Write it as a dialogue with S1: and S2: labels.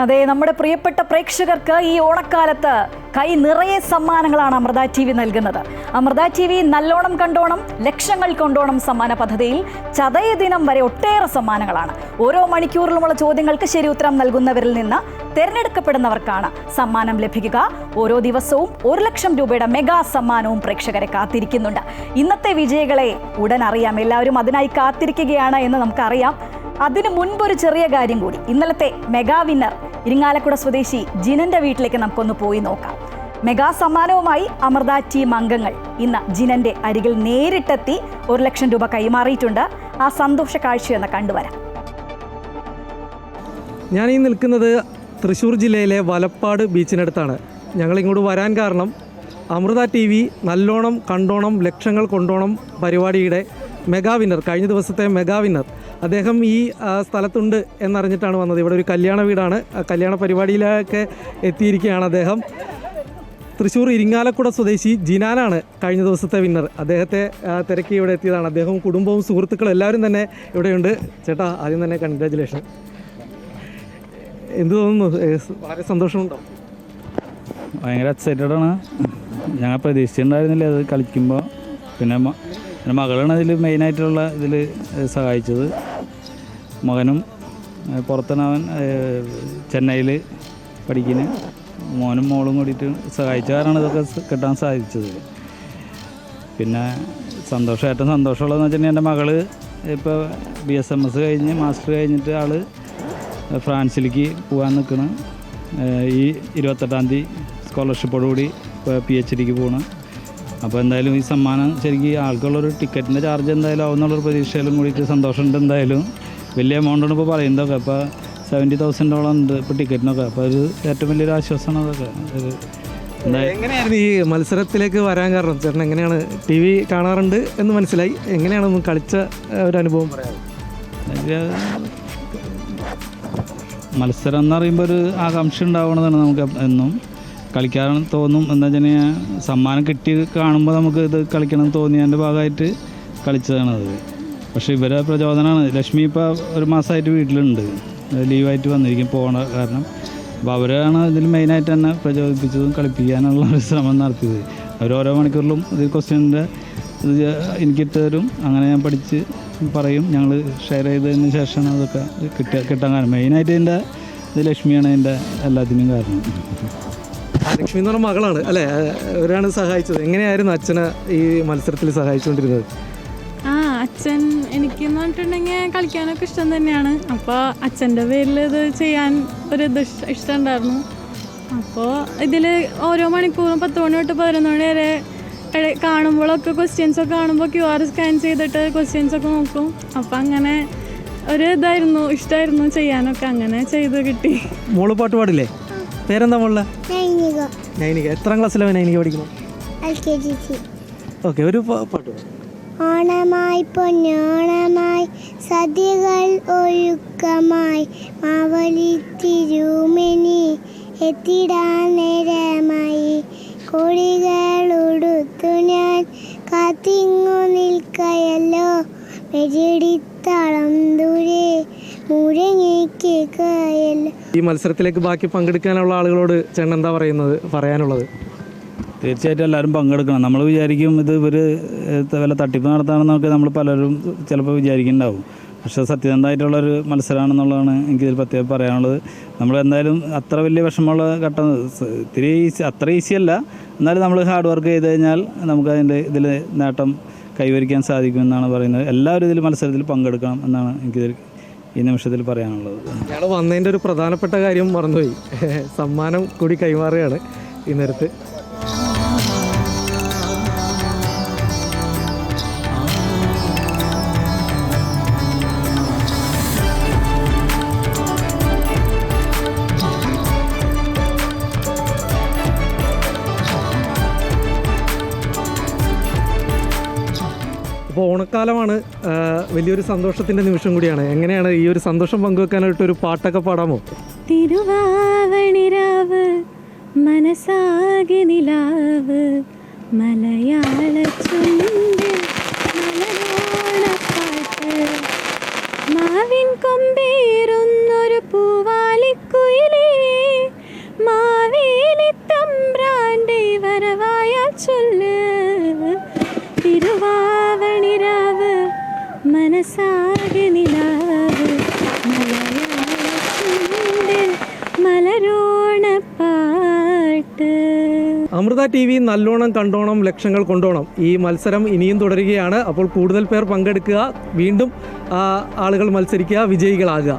S1: അതെ, നമ്മുടെ പ്രിയപ്പെട്ട പ്രേക്ഷകർക്ക് ഈ ഓണക്കാലത്ത് കൈ നിറയെ സമ്മാനങ്ങളാണ് അമൃത TV നൽകുന്നത്. അമൃത TV നല്ലോണം കണ്ടോണം ലക്ഷങ്ങൾ കൊണ്ടോണം സമ്മാന പദ്ധതിയിൽ ചതയ ദിനം വരെ ഒട്ടേറെ സമ്മാനങ്ങളാണ്. ഓരോ മണിക്കൂറിലുമുള്ള ചോദ്യങ്ങൾക്ക് ശരി ഉത്തരം നൽകുന്നവരിൽ നിന്ന് തിരഞ്ഞെടുക്കപ്പെടുന്നവർക്കാണ് സമ്മാനം ലഭിക്കുക. ഓരോ ദിവസവും 1 ലക്ഷം രൂപയുടെ മെഗാ സമ്മാനവും പ്രേക്ഷകരെ കാത്തിരിക്കുന്നുണ്ട്. ഇന്നത്തെ വിജയികളെ ഉടൻ അറിയാം. എല്ലാവരും അതിനായി കാത്തിരിക്കുകയാണ് എന്ന് നമുക്കറിയാം. അതിനു മുൻപൊരു ചെറിയ കാര്യം കൂടി. ഇന്നലത്തെ മെഗാ വിന്നർ ഇരിങ്ങാലക്കുട സ്വദേശി ജിനന്റെ വീട്ടിലേക്ക് നമുക്കൊന്ന് പോയി നോക്കാം. മെഗാ സമ്മാനവുമായി അമൃത ടീം അംഗങ്ങൾ ഇന്ന് ജിനന്റെ അരികിൽ നേരിട്ടെത്തി 1 ലക്ഷം രൂപ കൈമാറിയിട്ടുണ്ട്. ആ സന്തോഷ കാഴ്ചയൊന്ന് കണ്ടുവരാം.
S2: ഞാൻ ഈ നിൽക്കുന്നത് തൃശ്ശൂർ ജില്ലയിലെ വലപ്പാട് ബീച്ചിനടുത്താണ്. ഞങ്ങളിങ്ങോട്ട് വരാൻ കാരണം അമൃത TV നല്ലോണം കണ്ടോണം ലക്ഷങ്ങൾ കൊണ്ടോണം പരിപാടിയുടെ മെഗാ വിന്നർ, കഴിഞ്ഞ ദിവസത്തെ മെഗാ വിന്നർ അദ്ദേഹം ഈ സ്ഥലത്തുണ്ട് എന്നറിഞ്ഞിട്ടാണ് വന്നത്. ഇവിടെ ഒരു കല്യാണ വീടാണ്, കല്യാണ പരിപാടിയിലൊക്കെ എത്തിയിരിക്കുകയാണ് അദ്ദേഹം. തൃശ്ശൂർ ഇരിങ്ങാലക്കുട സ്വദേശി ജിനാനാണ് കഴിഞ്ഞ ദിവസത്തെ വിന്നർ. അദ്ദേഹത്തെ തിരക്കി ഇവിടെ എത്തിയതാണ്. അദ്ദേഹവും കുടുംബവും സുഹൃത്തുക്കളും എല്ലാവരും തന്നെ ഇവിടെയുണ്ട്. ചേട്ടാ, ആദ്യം തന്നെ കൺഗ്രാജുലേഷൻ. എന്ത് തോന്നുന്നു? വളരെ സന്തോഷമുണ്ടോ?
S3: ഭയങ്കര എക്സൈറ്റഡാണ്. ഞങ്ങൾ പ്രതീക്ഷിച്ചിട്ടുണ്ടായിരുന്നില്ല അത് കളിക്കുമ്പോൾ. പിന്നെ എൻ്റെ മകളാണ് അതിൽ മെയിനായിട്ടുള്ള ഇതിൽ സഹായിച്ചത്. മകനും പുറത്താണ്, അവൻ ചെന്നൈയിൽ പഠിക്കുന്ന മോനും മോളും കൂടിയിട്ട് സഹായിച്ച കാരണമാണ് ഇതൊക്കെ കിട്ടാൻ സാധിച്ചത്. പിന്നെ ഏറ്റവും സന്തോഷമുള്ളതെന്ന് വെച്ചിട്ടുണ്ടെങ്കിൽ എൻ്റെ മകൾ ഇപ്പോൾ BSMS കഴിഞ്ഞ് മാസ്റ്റർ കഴിഞ്ഞിട്ട് ആൾ ഫ്രാൻസിലേക്ക് പോകാൻ നിൽക്കണം. ഈ 28-ാം തീയതി സ്കോളർഷിപ്പോടുകൂടി PhDക്ക് പോകണം. അപ്പോൾ എന്തായാലും ഈ സമ്മാനം ശരിക്കും ആൾക്കുള്ളൊരു ടിക്കറ്റിൻ്റെ ചാർജ് എന്തായാലും ആവുന്നുള്ളൊരു പ്രതീക്ഷയിലും കൂടിയിട്ട് സന്തോഷമുണ്ട്. എന്തായാലും വലിയ എമൗണ്ടാണ് ഇപ്പോൾ പറയുന്നതൊക്കെ. ഇപ്പോൾ $70,000 ഉണ്ട് ഇപ്പോൾ ടിക്കറ്റിനൊക്കെ. അപ്പോൾ ഒരു ഏറ്റവും വലിയൊരു ആശ്വാസമാണ് അതൊക്കെ.
S2: എങ്ങനെയായിരുന്നു ഈ മത്സരത്തിലേക്ക് വരാൻ കാരണം? ചേട്ടൻ എങ്ങനെയാണ് TV കാണാറുണ്ട് എന്ന് മനസ്സിലായി, എങ്ങനെയാണ് ഒന്ന് കളിച്ച ഒരു അനുഭവം പറയാം?
S3: മത്സരം എന്ന് പറയുമ്പോൾ ഒരു ആകാംക്ഷ ഉണ്ടാവണതാണ് നമുക്ക് എന്നും. കളിക്കാൻ തോന്നും. എന്താ വെച്ചാൽ സമ്മാനം കിട്ടി കാണുമ്പോൾ നമുക്ക് ഇത് കളിക്കണം തോന്നിയതിൻ്റെ ഭാഗമായിട്ട് കളിച്ചതാണത്. പക്ഷേ ഇവരെ പ്രചോദനമാണ്. ലക്ഷ്മി ഇപ്പോൾ 1 മാസമായിട്ട് വീട്ടിലുണ്ട്, ലീവായിട്ട് വന്നിരിക്കും പോകണ കാരണം. അപ്പോൾ അവരാണ് ഇതിൽ മെയിനായിട്ട് തന്നെ പ്രചോദിപ്പിച്ചതും കളിപ്പിക്കാനുള്ള ഒരു ശ്രമം നടത്തിയത്. ഓരോ മണിക്കൂറിലും ഇത് ക്വസ്റ്റ്യൻ്റെ ഇത് എനിക്കിട്ട് തരും. അങ്ങനെ ഞാൻ പഠിച്ച് പറയും. ഞങ്ങൾ ഷെയർ ചെയ്തതിന് ശേഷമാണ് അതൊക്കെ കിട്ടാൻ കാരണം. മെയിനായിട്ട് ഇതിൻ്റെ ഇത് ലക്ഷ്മിയാണ് അതിൻ്റെ എല്ലാത്തിനും കാരണം.
S2: ലക്ഷ്മി എന്ന് പറഞ്ഞ മകളാണ് അല്ലേ? അവരാണ് സഹായിച്ചത്. എങ്ങനെയായിരുന്നു അച്ഛനെ ഈ മത്സരത്തിൽ സഹായിച്ചുകൊണ്ടിരുന്നത്?
S4: അച്ഛൻ എനിക്കെന്ന് പറഞ്ഞിട്ടുണ്ടെങ്കിൽ കളിക്കാനൊക്കെ ഇഷ്ടം തന്നെയാണ്. അപ്പോൾ അച്ഛൻ്റെ പേരിൽ ഇത് ചെയ്യാൻ ഒരു ഇഷ്ടം ഉണ്ടായിരുന്നു. അപ്പോൾ ഇതിൽ ഓരോ മണിക്കൂറും 10 മണി തൊട്ട് 11 മണി വരെ കാണുമ്പോഴൊക്കെ ക്വസ്റ്റ്യൻസൊക്കെ കാണുമ്പോൾ QR സ്കാൻ ചെയ്തിട്ട് ക്വസ്റ്റ്യൻസൊക്കെ നോക്കും. അപ്പോൾ അങ്ങനെ ഒരു ഇതായിരുന്നു, ഇഷ്ടമായിരുന്നു ചെയ്യാനൊക്കെ. അങ്ങനെ ചെയ്ത് കിട്ടി.
S2: മോള് പാട്ട് പാടില്ലേ? പേരെന്താ മോളെ? നൈനിക. എത്രാം ക്ലാസ്സിലാണ് നൈനിക പഠിക്കുന്നത്? ഓക്കെ, ഒരു പാട്ട്.
S5: ഓണമായി പൊന്നോണമായി സദ്യകൾ ഒരുക്കമായി മാവലി തിരുമേനി എത്തിടാൻ നേരമായി കോഴികളുടുത്തു ഞാൻ കാത്തിങ്ങു നിൽക്കയല്ലോ മെരിടിത്താളം ദൂരെ മുഴങ്ങിക്കയല്ലോ.
S2: ഈ മത്സരത്തിലേക്ക് ബാക്കി പങ്കെടുക്കാനുള്ള ആളുകളോട് ചേട്ടൻ എന്താ പറയാനുള്ളത്?
S3: തീർച്ചയായിട്ടും എല്ലാവരും പങ്കെടുക്കണം. നമ്മൾ വിചാരിക്കും ഇത് ഇവർ വല്ല തട്ടിപ്പ് നടത്താണെന്നൊക്കെ നമ്മൾ പലരും ചിലപ്പോൾ വിചാരിക്കുന്നുണ്ടാവും. പക്ഷേ സത്യസന്ധമായിട്ടുള്ളൊരു മത്സരമാണെന്നുള്ളതാണ് എനിക്കിതിൽ പ്രത്യേകം പറയാനുള്ളത്. നമ്മൾ എന്തായാലും അത്ര വലിയ വിഷമമുള്ള ഘട്ടം അത്ര ഈസിയല്ല. എന്നാലും നമ്മൾ ഹാർഡ് വർക്ക് ചെയ്ത് കഴിഞ്ഞാൽ നമുക്ക് അതിൻ്റെ ഇതിൽ നേട്ടം കൈവരിക്കാൻ സാധിക്കുമെന്നാണ് പറയുന്നത്. എല്ലാവരും ഇതിൽ മത്സരത്തിൽ പങ്കെടുക്കണം എന്നാണ് എനിക്കിതിൽ ഈ നിമിഷത്തിൽ പറയാനുള്ളത്.
S2: ഞങ്ങൾ വന്നതിൻ്റെ ഒരു പ്രധാനപ്പെട്ട കാര്യം മറന്നുപോയി. സമ്മാനം കൂടി കൈമാറുകയാണ് ഈ നേരത്ത്. അപ്പോൾ ഓണക്കാലമാണ്, വലിയൊരു സന്തോഷത്തിൻ്റെ നിമിഷം കൂടിയാണ്. എങ്ങനെയാണ് ഈ ഒരു സന്തോഷം പങ്കുവെക്കാനായിട്ട് ഒരു പാട്ടൊക്കെ പാടാമോ?
S4: തിരുവാവണിരാവ് മനസാകെ നിലാവ് മലയാള ചുണ്ട് മലയാളപ്പാട്ട് മാവിൻ കൊമ്പേറുന്നൊരു പൂവാലിക്കുയിലേ മനസാകെ നിലാവ് മലയാളത്തിൻ്റെ മലരോണപ്പാട്ട്.
S2: അമൃത ടി വി നല്ലോണം കണ്ടോണം ലക്ഷങ്ങൾ കൊണ്ടോണം ഈ മത്സരം ഇനിയും തുടരുകയാണ്. അപ്പോൾ കൂടുതൽ പേർ പങ്കെടുക്കുക, വീണ്ടും ആളുകൾ മത്സരിക്കുക, വിജയികളാകുക.